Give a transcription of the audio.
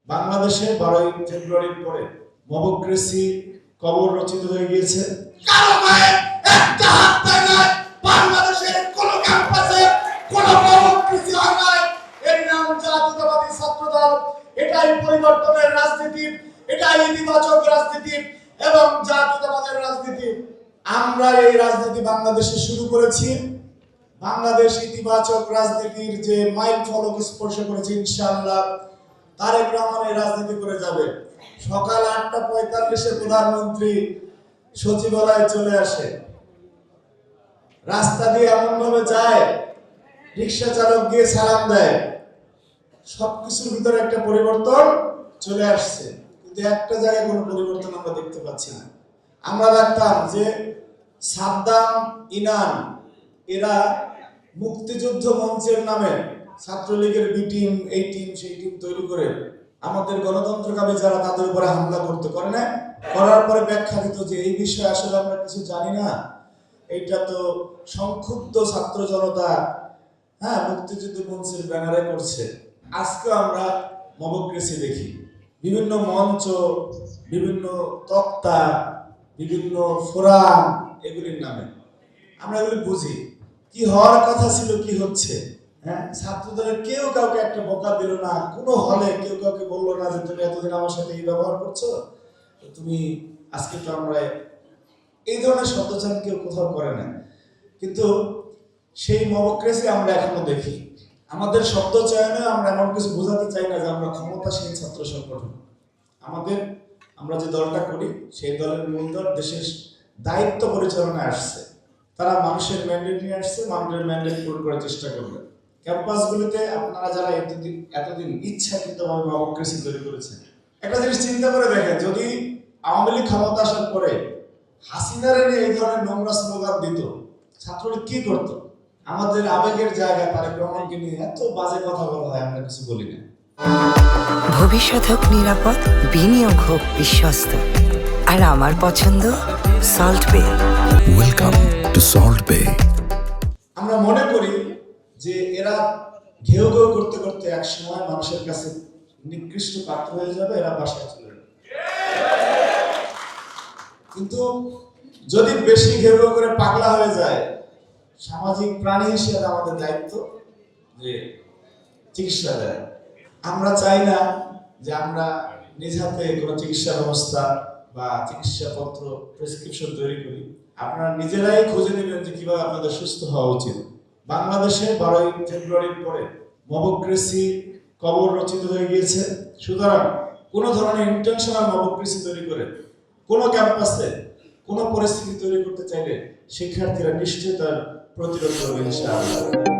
বাংলাদেশে 12ই ফেব্রুয়ারির পরে মবক্রেসি কবর রচিত হয়ে গিয়েছে। কারো গায়ে একটা হাত দেয় নাই, বাংলাদেশের কোন ক্যাম্পাসে কোন মবক্রেসি হয় নাই। এর নাম জাতীয়তাবাদী ছাত্রদল। এটাই পরিবর্তনের রাজনীতি, এটাই ইতিবাচক রাজনীতি এবং জাতীয়তাবাদের রাজনীতি। আমরা এই রাজনীতি বাংলাদেশে শুরু করেছি। বাংলাদেশ ইতিবাচক রাজনীতির যে মাইল ফলক স্পর্শ করেছে, ইনশাআল্লাহ তারেক রহমান এই রাজনীতি করে যাবে। সকাল 8:45-এ প্রধানমন্ত্রী সচিবালয়ে চলে আসে, রাস্তা দিয়ে এমন ভাবে যায়, রিক্সা চালক গিয়ে সালাম দেয়। সবকিছুর ভিতরে একটা পরিবর্তন চলে আসছে, কিন্তু একটা জায়গায় কোনো পরিবর্তন আমরা দেখতে পাচ্ছি না। আমরা দেখতাম যে সাদ্দাম, ইনান এরা মুক্তিযুদ্ধ মঞ্চের নামে ছাত্রলীগের বি টিম, এই টিম, সেই টিম তৈরি করে আমাদের গণতন্ত্রকামী যারা তাদের উপরে হামলা করতে করে না, করার পরে ব্যাখ্যা দিত যে এই বিষয়ে আসলে আমরা কিছু জানি না, এইটা তো সংক্ষুব্ধ ছাত্র জনতা মুক্তিযুদ্ধ মঞ্চের ব্যানারে করছে। আজকে আমরা মবক্রেসি দেখি বিভিন্ন মঞ্চ, বিভিন্ন তক্তা, বিভিন্ন ফোরাম, এগুলির নামে। আমরা এগুলি বুঝি কি হওয়ার কথা ছিল, কি হচ্ছে। ছাত্রদের কেউ কাউকে একটা বোকা দিল না, কোনো হলে কেউ কাউকে বললো না যে তুমি এতদিন আমার সাথে এই ব্যবহার করছো, তুমি আজকে তো আমরা এই ধরনের শব্দচয়ন কেউ কোথাও করে না। কিন্তু সেই মবক্রেসি আমরা এখনো দেখি। আমাদের শব্দচয়নে আমরা এমন কিছু বোঝাতে চাই না যে আমরা ক্ষমতাসীন ছাত্র সংগঠন। আমরা যে দলটা করি সেই দলের মূল দল দেশের দায়িত্ব পরিচালনায় আসছে। তারা মানুষের ম্যান্ডেট নিয়ে আসছে, মানুষের ম্যান্ডেট পূরণ করার চেষ্টা করবে। ক্যাম্পাসগুলিতে আপনারা যারা এতদিন ইচ্ছাকৃতভাবে মবক্রেসি তৈরি করেছেন, একটা জিনিস চিন্তা করে দেখেন, যদি আওয়ামী লীগ ক্ষমতা আসার পরে হাসিনারে নিয়ে এই ধরনের নোংরা স্লোগান দিত, ছাত্রলীগ কি করতো? আমাদের আবেগের জায়গায় তারেক রহমানকে নিয়ে এত বাজে কথা বলা হয়, আমরা কিছু বলি না। ভবিষ্যৎ হোক নিরাপদ, বিনিয়োগ হোক বিশ্বস্ত, আর আমার পছন্দ সল্ট বে। ওয়েলকাম টু সল্ট বে। আমরা মনে করি যে এরা ঘেউ ঘেউ করতে করতে এক সময় মানুষের কাছে নিকৃষ্ট পাত্র হয়ে যাবে, এরা বাসায় চলে যাবে। কিন্তু যদি বেশি ঘেউ ঘেউ করে পাগলা হয়ে যায়, সামাজিক প্রাণী হিসেবে আমাদের দায়িত্ব যে চিকিৎসা দেয়। আমরা চাই না যে আমরা নিজ হাতে কোনো চিকিৎসা ব্যবস্থা বা চিকিৎসাপত্র, প্রেসক্রিপশন তৈরি করি। আপনারা নিজেরাই খুঁজে নেবেন যে কিভাবে আপনাদের সুস্থ হওয়া উচিত। বাংলাদেশে 12ই ফেব্রুয়ারির পরে মবক্রেসি কবর রচিত হয়ে গিয়েছে। সুতরাং কোনো ধরনের ইন্টেনশনাল মবক্রেসি তৈরি করে কোনো ক্যাম্পাসে কোনো পরিস্থিতি তৈরি করতে চাইলে শিক্ষার্থীরা নিশ্চয়ই তার প্রতিরোধ করবে ইনশাআল্লাহ।